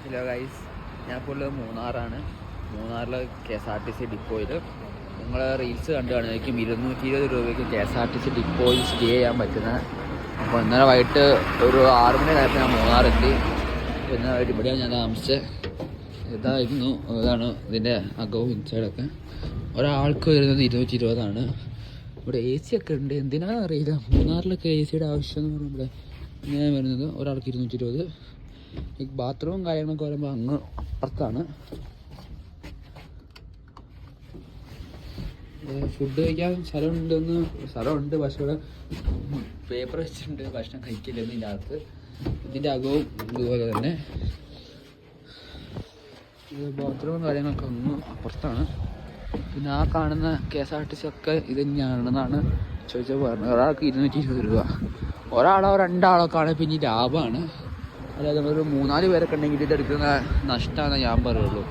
Hello guys, ഞാൻ ഇപ്പോൾ ഉള്ളത് മൂന്നാറാണ്. മൂന്നാറിലെ KSRTC ഡിപ്പോയിൽ നിങ്ങൾ റീൽസ് കണ്ടു കാണുമായിരിക്കും. 220 രൂപയ്ക്ക് KSRTC ഡിപ്പോയിൽ സ്റ്റേ ചെയ്യാൻ പറ്റുന്ന. അപ്പോൾ ഇന്നലെ വൈകിട്ട് ഒരു 6 മണി നേരത്തെ ഞാൻ മൂന്നാറെത്തി. പിന്നെ ഇവിടെയാണ് ഞാൻ താമസിച്ചത്. ഇതാണ് ഇതിൻ്റെ അകവും ഇൻസൈഡൊക്കെ. ഒരാൾക്ക് വരുന്നത് 220. ഇവിടെ AC ഒക്കെ ഉണ്ട്, എന്തിനാണെന്ന് അറിയില്ല. മൂന്നാറിലൊക്കെ ACയുടെ ആവശ്യം എന്ന് പറയുമ്പോൾ ഇങ്ങനെ വരുന്നത്. ഒരാൾക്ക് 220. ഈ ബാത്റൂമും കാര്യങ്ങളൊക്കെ വരുമ്പോൾ അങ്ങ് അപ്പുറത്താണ്. ഫുഡ് കഴിക്കാൻ സ്ഥലമുണ്ട്, പക്ഷേ ഇവിടെ പേപ്പർ വെച്ചിട്ടുണ്ട്, ഭക്ഷണം കഴിക്കില്ലെന്ന്. ഇതിൻ്റെ അകത്ത് ഇതിൻ്റെ അകവും ഇതുപോലെ തന്നെ. ബാത്റൂമും കാര്യങ്ങളൊക്കെ അങ്ങ് അപ്പുറത്താണ്. പിന്നെ ആ കാണുന്ന KSRTC ഒക്കെ ഇത് തന്നെയാണെന്നാണ് ചോദിച്ചാൽ പറഞ്ഞത്. ഒരാൾക്ക് 220 രൂപ. ഒരാളോ രണ്ടാളൊക്കെ ആണെങ്കിൽ പിന്നെ ലാഭമാണ്. അതായത് നമ്മളൊരു 3-4 പേരൊക്കെ ഉണ്ടെങ്കിൽ ഇതെടുക്കുന്ന നഷ്ടമാണെന്ന് ഞാൻ പറയുള്ളൂ.